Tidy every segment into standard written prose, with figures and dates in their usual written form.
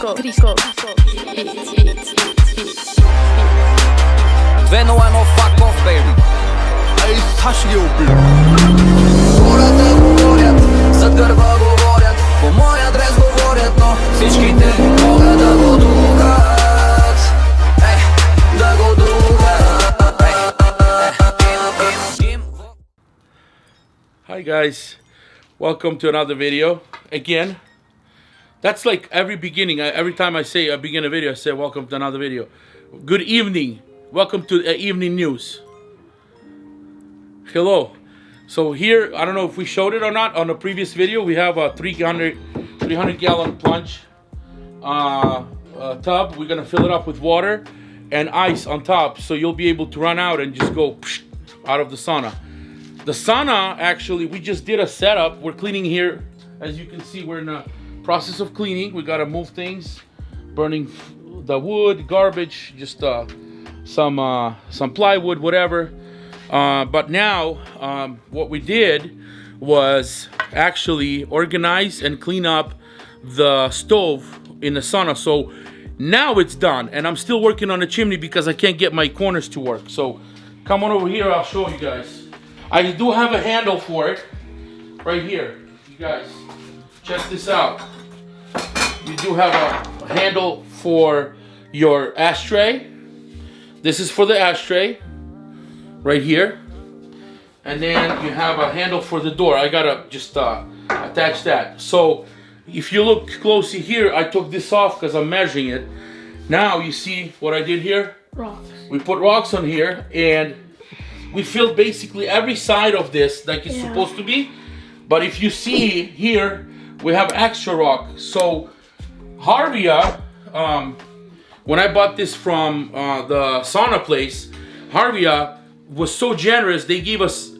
201 fuck off baby. Ej, tašlje ubij. Гората говорят, зад гърба говорят, по мой адрес говорят, но всичките могат да го духат. Да го духат. Hi guys, welcome to another video. Again, that's like every beginning. Every time I say I begin a video, I say welcome to another video. Good evening. Welcome to evening news. Hello. So here, I don't know if we showed it or not on the previous video. We have a 300 gallon plunge tub. We're gonna fill it up with water and ice on top, so you'll be able to run out and just go out of the sauna. The sauna, actually, we just did a setup. We're cleaning here. As you can see, we're in the process of cleaning. We gotta move things, burning the wood, garbage, just some plywood, whatever. But now, what we did was actually organize and clean up the stove in the sauna. So now it's done, and I'm still working on the chimney because I can't get my corners to work. So come on over here, I'll show you guys. I do have a handle for it right here. You guys, check this out. You do have a handle for your ashtray. This is for the ashtray right here. And then you have a handle for the door. I gotta just attach that. So if you look closely here, I took this off because I'm measuring it. Now you see what I did here? Rocks. We put rocks on here, and we filled basically every side of this like it's supposed to be. But if you see here, we have extra rock. So Harvia, when I bought this from the sauna place, Harvia was so generous. They gave us,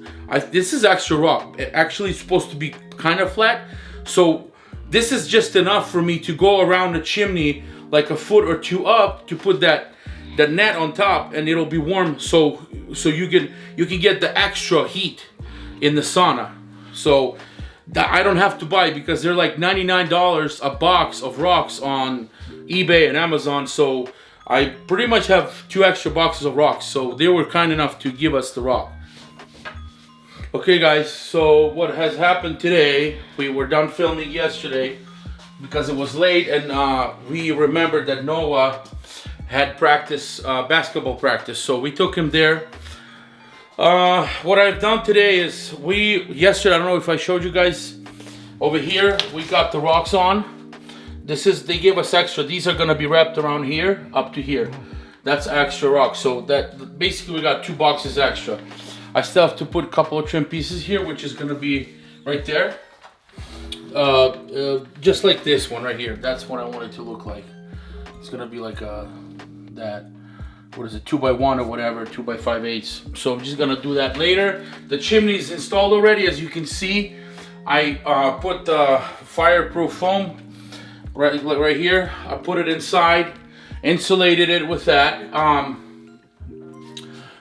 this is extra rock. It actually is supposed to be kind of flat. So this is just enough for me to go around the chimney like a foot or two up to put that net on top, and it'll be warm. So you can get the extra heat in the sauna. So I don't have to buy, because they're like $99 a box of rocks on eBay and Amazon. So I pretty much have 2 extra boxes of rocks. So they were kind enough to give us the rock. Okay guys, so what has happened today, we were done filming yesterday because it was late, and we remembered that Noah had practice, basketball practice. So we took him there. What I've done today is yesterday, I don't know if I showed you guys over here, we got the rocks on. They gave us extra. These are gonna be wrapped around here, up to here. That's extra rock. So that basically we got 2 boxes extra. I still have to put a couple of trim pieces here, which is gonna be right there. Just like this one right here. That's what I want it to look like. It's gonna be like that, what is it, 2x1 or whatever, 2x5/8. So I'm just gonna do that later. The chimney is installed already, as you can see. I put the fireproof foam right here. I put it inside, insulated it with that.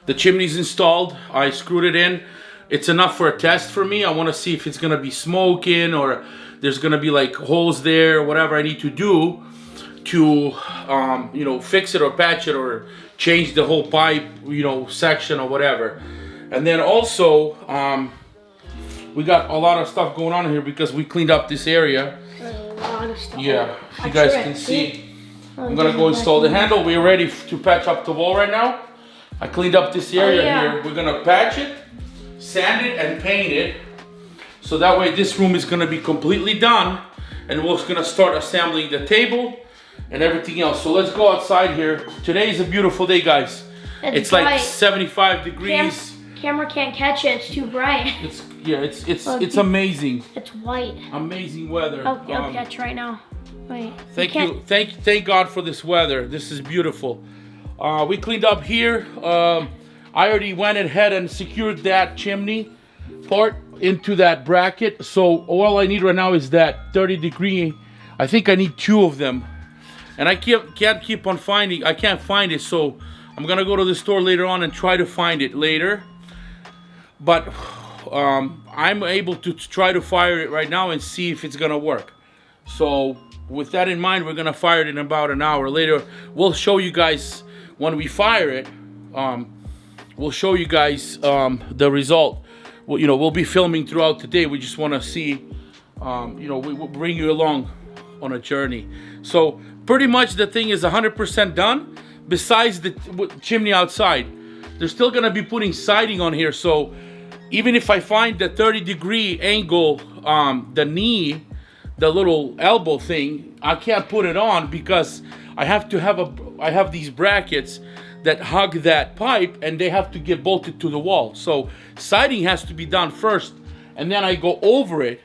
The chimney's installed. I screwed it in. It's enough for a test for me. I want to see if it's gonna be smoking or there's gonna be like holes there, whatever I need to do to fix it or patch it or change the whole pipe, section or whatever. And then also we got a lot of stuff going on here because we cleaned up this area. A lot of stuff. Yeah, if you guys can see, I'm gonna go install the handle. We're ready to patch up the wall right now. I cleaned up this area here. We're gonna patch it, sand it, and paint it. So that way this room is gonna be completely done, and we're gonna start assembling the table and everything else. So let's go outside here. Today is a beautiful day, guys. It's like 75 degrees. Camera can't catch it. It's too bright. It's amazing. It's white. Amazing weather. Oh, I'll catch right now. Wait. Thank God for this weather. This is beautiful. We cleaned up here. I already went ahead and secured that chimney part into that bracket. So all I need right now is that 30 degree. I think I need 2 of them. And I can't keep on finding, I can't find it, so I'm gonna go to the store later on and try to find it later. But I'm able to try to fire it right now and see if it's gonna work. So with that in mind, we're gonna fire it in about an hour. Later, we'll show you guys when we fire it. We'll show you guys the result. Well, you know, we'll be filming throughout the day. We just want to see, you know, we'll bring you along on a journey. So pretty much the thing is 100% done. Besides the chimney outside, they're still gonna be putting siding on here. So even if I find the 30-degree angle, the knee, the little elbow thing, I can't put it on because I have to have I have these brackets that hug that pipe and they have to get bolted to the wall. So siding has to be done first, and then I go over it,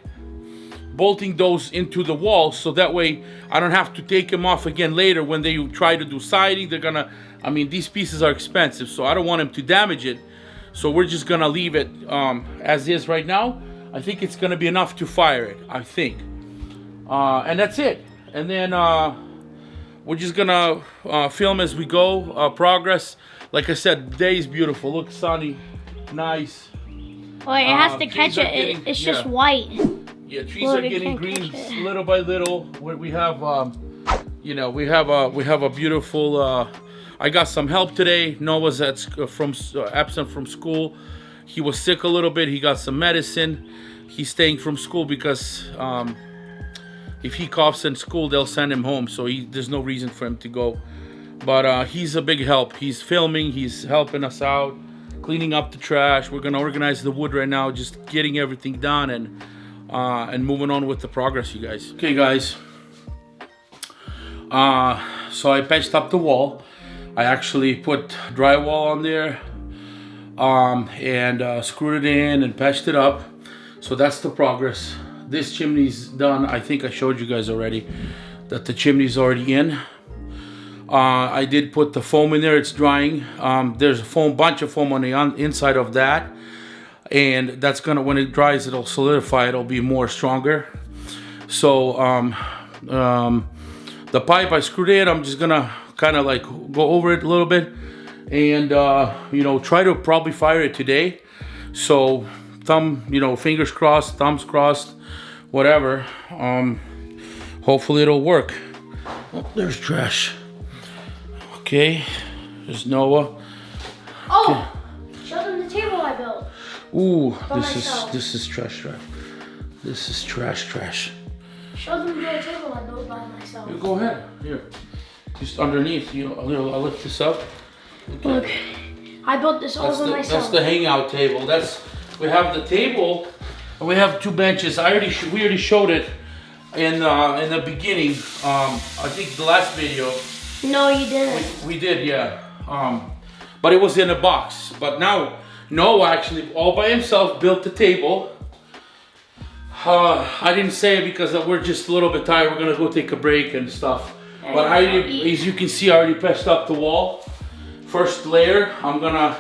bolting those into the wall, so that way I don't have to take them off again later when they try to do siding. They're gonna, I mean, these pieces are expensive, so I don't want them to damage it. So we're just gonna leave it as is right now. I think it's gonna be enough to fire it, I think. And that's it. And then we're just gonna film as we go, progress. Like I said, the day is beautiful. Look, sunny, nice. Oh, it has to catch it. It's just white. Yeah, trees are getting green little by little. We have, you know, we have a beautiful. I got some help today. Noah's absent from school. He was sick a little bit. He got some medicine. He's staying from school because if he coughs in school, they'll send him home. So there's no reason for him to go. But he's a big help. He's filming. He's helping us out, cleaning up the trash. We're gonna organize the wood right now, just getting everything done and moving on with the progress, you guys. Okay, guys. So I patched up the wall. I actually put drywall on there and screwed it in and patched it up. So that's the progress. This chimney's done. I think I showed you guys already that the chimney's already in. I did put the foam in there. It's drying. There's a bunch of foam on the inside of that, and that's gonna, when it dries, it'll solidify. It'll be more stronger. So the pipe I screwed in, I'm just gonna kind of like go over it a little bit and you know, try to probably fire it today. So fingers crossed, thumbs crossed, whatever. Hopefully it'll work. Oh, there's trash. Okay, there's Noah. Oh, show them the table I built. Ooh, this is trash. This is trash. Show them the table I built by myself. Go ahead. Here, just underneath. I'll lift this up. Okay. Look, I built this all by myself. That's the hangout table. We have the table, and we have two benches. We already showed it in the beginning. I think the last video. No, you didn't. We did, yeah. But it was in a box. But now Noah actually all by himself built the table. I didn't say it because we're just a little bit tired. We're gonna go take a break and stuff. But as you can see, I already patched up the wall. First layer, I'm gonna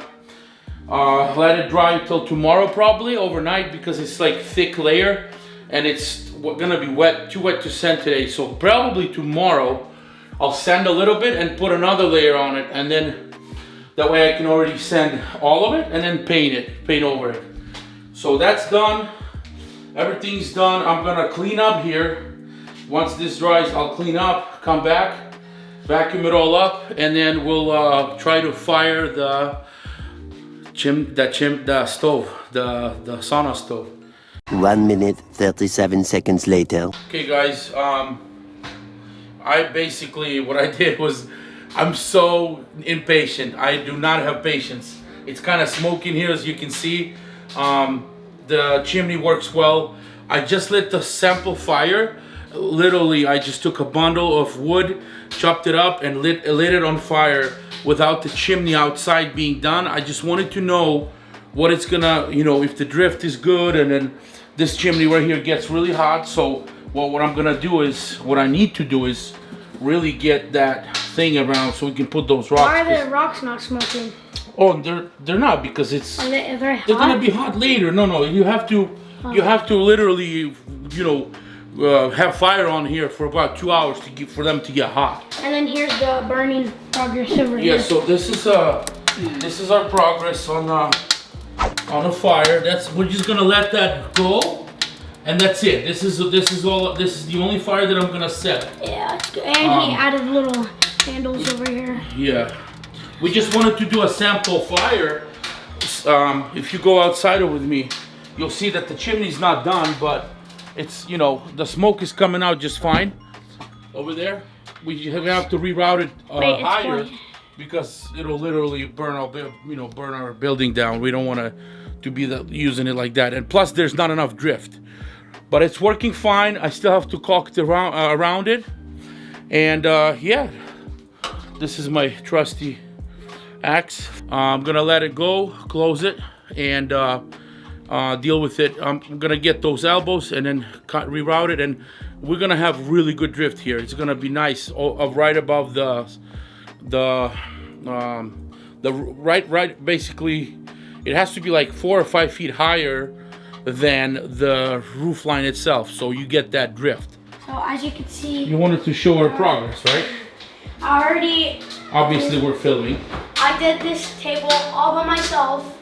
let it dry till tomorrow, probably overnight, because it's like thick layer and it's gonna be too wet to sand today. So probably tomorrow I'll sand a little bit and put another layer on it, and then that way I can already sand all of it and then paint over it. So that's done. Everything's done. I'm gonna clean up here. Once this dries, I'll clean up, come back, vacuum it all up, and then we'll try to fire the stove, the sauna stove. 1 minute, 37 seconds later. Okay, guys. What I did was, I'm so impatient. I do not have patience. It's kind of smoky in here, as you can see. The chimney works well. I just lit the sample fire. Literally, I just took a bundle of wood, chopped it up, and lit it on fire without the chimney outside being done. I just wanted to know what it's gonna, if the drift is good, and then this chimney right here gets really hot. So what I'm gonna do is, what I need to do is really get that thing around so we can put those rocks. Why are the rocks not smoking? Oh, they're not, because it's they're hot? They're gonna be hot later. No, you have to literally have fire on here for about 2 hours for them to get hot. And then here's the burning progress over here. Yeah, so this is our progress on the fire. We're just gonna let that go, And that's it. This is all. This is the only fire that I'm gonna set. Yeah, it's good. And he added little handles over here. Yeah. We just wanted to do a sample fire. If you go outside with me, you'll see that the chimney's not done, but it's, you know, the smoke is coming out just fine. Over there, we have to reroute it higher because it'll literally burn our building down. We don't want to be using it like that. And plus, there's not enough drift. But it's working fine. I still have to caulk it around it. And yeah, this is my trusty axe. I'm gonna let it go, close it, and deal with it. I'm gonna get those elbows and then reroute it, and we're gonna have really good drift here. It's gonna be nice, right above right. Basically, it has to be like 4 or 5 feet higher than the roof line itself, so you get that drift. So as you can see, you wanted to show our progress, right? Obviously, we're filming. I did this table all by myself.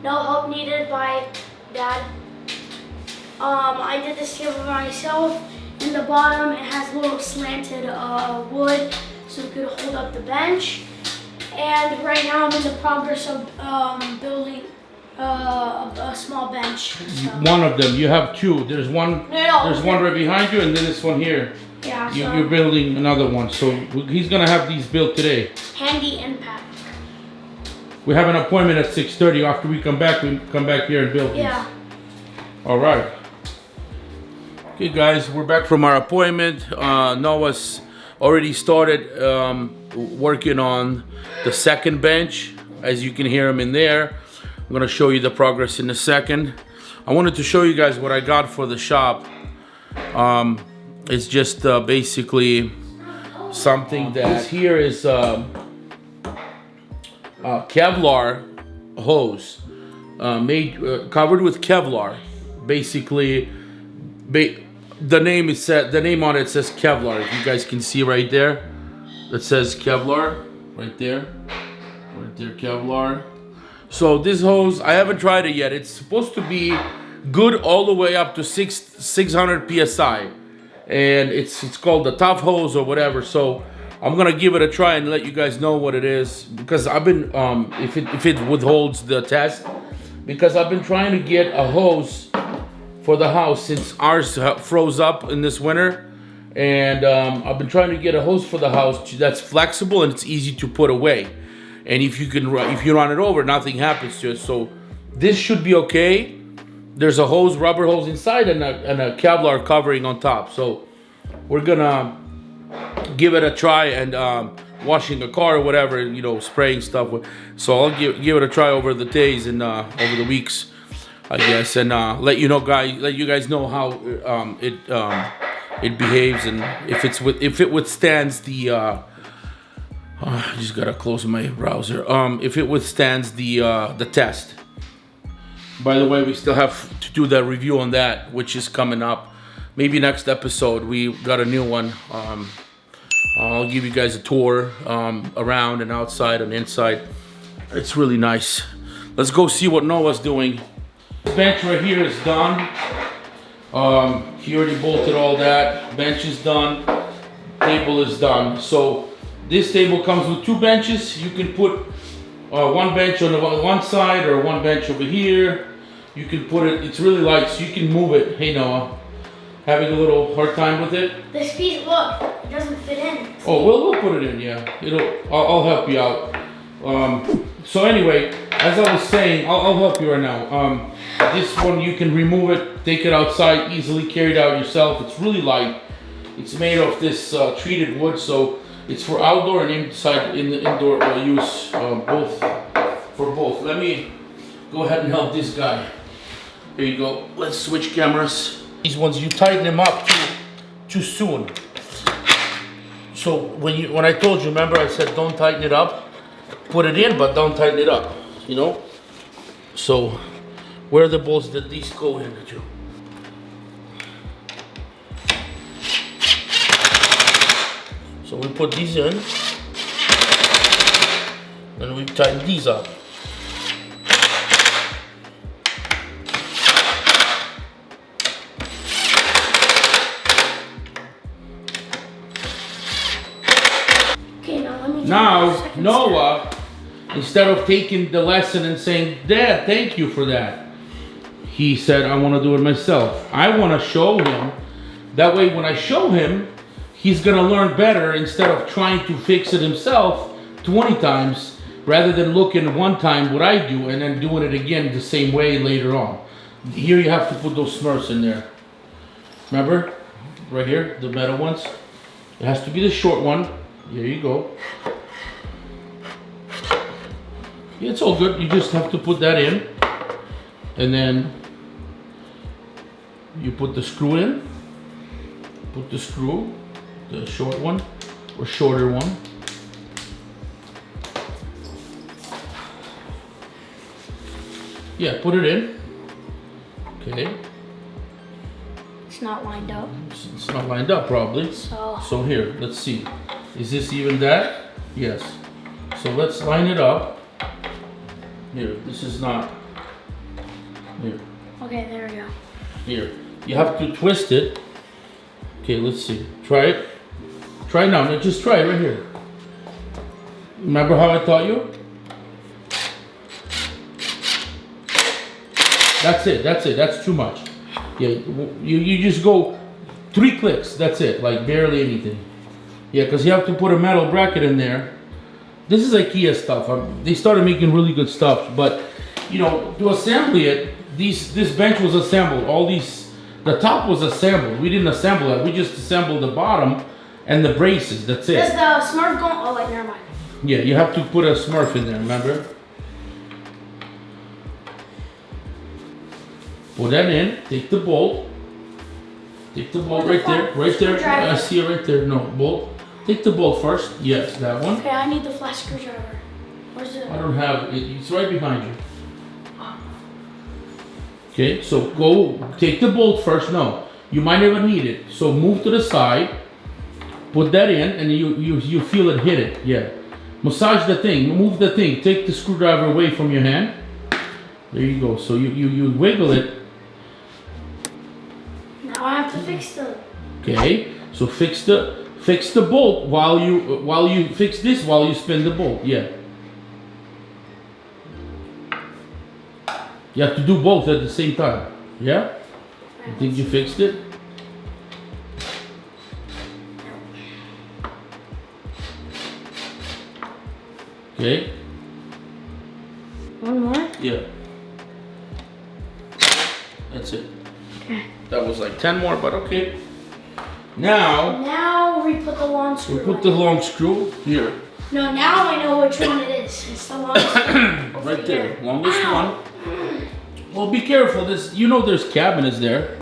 No help needed by Dad. I did this table by myself. In the bottom, it has a little slanted wood so it could hold up the bench. And right now, I'm in the progress of building a small bench. So. One of them. You have two. There's one. No, there's one right behind you, and then this one here. Yeah. You're building another one. So he's gonna have these built today. Handy impact. We have an appointment at 6:30. After we come back here and build these. Yeah. All right. Okay, guys, we're back from our appointment. Noah's already started working on the second bench. As you can hear him in there. I'm gonna show you the progress in a second. I wanted to show you guys what I got for the shop. It's just basically something that here is Kevlar hose covered with Kevlar. Basically, the name on it says Kevlar. If you guys can see right there, it says Kevlar right there, Kevlar. So this hose, I haven't tried it yet. It's supposed to be good all the way up to 600 psi, and it's called the tough hose or whatever. So I'm gonna give it a try and let you guys know what it is, because I've been if it withholds the test, because I've been trying to get a hose for the house since ours froze up in this winter, and I've been trying to get a hose for the house that's flexible and it's easy to put away. And if you run it over, nothing happens to it. So this should be okay. There's a hose, rubber hose inside, and a Kevlar covering on top. So we're gonna give it a try, and washing a car or whatever, you know, spraying stuff with. So I'll give it a try over the days and over the weeks, I guess, and let you guys know how it behaves, and if it withstands the. I just gotta close my browser. If it withstands the test. By the way, we still have to do the review on that, which is coming up. Maybe next episode. We got a new one. I'll give you guys a tour around and outside and inside. It's really nice. Let's go see what Noah's doing. This bench right here is done. He already bolted all that. Bench is done. Table is done. So this table comes with 2 benches. You can put one bench on one side or one bench over here. You can put it, it's really light, so you can move it. Hey Noah, having a little hard time with it? This piece, look, it doesn't fit in. Oh, we'll put it in, yeah. I'll help you out. So anyway, as I was saying, I'll help you right now. This one, you can remove it, take it outside, easily carry it out yourself. It's really light. It's made of this treated wood, so it's for outdoor and inside indoor use, both. Let me go ahead and help this guy. Here you go. Let's switch cameras. These ones, you tighten them up too soon. So when I told you, remember I said don't tighten it up, put it in, but don't tighten it up. You know. So where are the bolts that these go into? So we put these in, and we tighten these up. Now, Noah, instead of taking the lesson and saying, Dad, thank you for that, he said, I want to do it myself. I want to show him. That way, when I show him, he's going to learn better instead of trying to fix it himself 20 times rather than looking one time what I do and then doing it again the same way later on. Here you have to put those Smurfs in there. Remember? Right here, the metal ones. It has to be the short one. Here you go. Yeah, it's all good. You just have to put that in. And then you put the screw in. Put the screw, the short one or shorter one. Yeah, put it in. Okay. It's not lined up. It's not lined up probably. So here, let's see. Is this even that? Yes. So let's line it up. Here, this is not. Here. Okay, there we go. Here. You have to twist it. Okay, let's see. Try it. Try now. No, just try it right here. Remember how I taught you? That's it. That's it. That's too much. Yeah, you just go 3 clicks. That's it. Like barely anything. Yeah, because you have to put a metal bracket in there. This is IKEA stuff. They started making really good stuff, but you know, to assemble it, this bench was assembled. All these, the top was assembled. We didn't assemble it. We just assembled the bottom and the braces. That's it. Does the Smurf go? Oh wait, never mind. Yeah, you have to put a Smurf in there. Remember? Put that in. Take the bolt. Take the bolt right there. Right there. I see it right there. No, bolt. Take the bolt first. Yes, that one. Okay, I need the flash screwdriver. Where's it? I don't have it. It's right behind you. Okay, so go take the bolt first. No, you might never need it. So move to the side. Put that in, and you feel it hit it. Yeah. Massage the thing. Move the thing. Take the screwdriver away from your hand. There you go. So you wiggle it. Now I have to fix the. Okay. So fix the bolt while you fix this while you spin the bolt. Yeah. You have to do both at the same time. Yeah? I think you fixed it. Okay. One more? Yeah. That's it. Okay. That was like 10 more, but okay. Now we put the long screw. we put the long screw here. No, now I know which one it is. It's the long screw. Right there. Longest one. Well, be careful. You know there's cabinets there.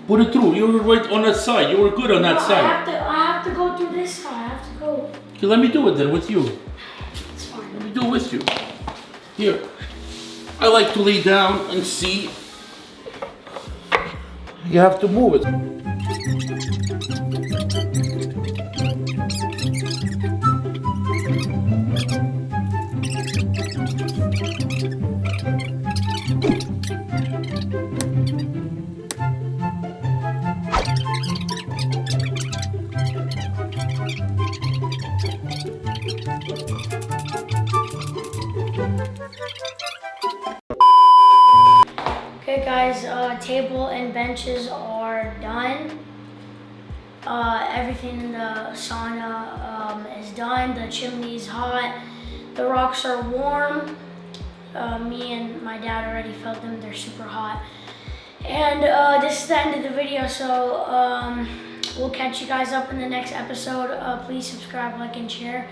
Put it through. You were right on that side. You were good on that side. I have to go through this side. I have to go. Okay, let me do it then with you. It's fine. Let me do it with you. Here. I like to lay down and see. You have to move it. Okay guys, table and benches are done. Everything in the sauna is done. The chimney's hot. The rocks are warm. Me and my dad already felt them. They're super hot. And this is the end of the video, so we'll catch you guys up in the next episode. Please subscribe, like, and share.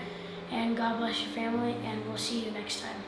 And God bless your family, and we'll see you next time.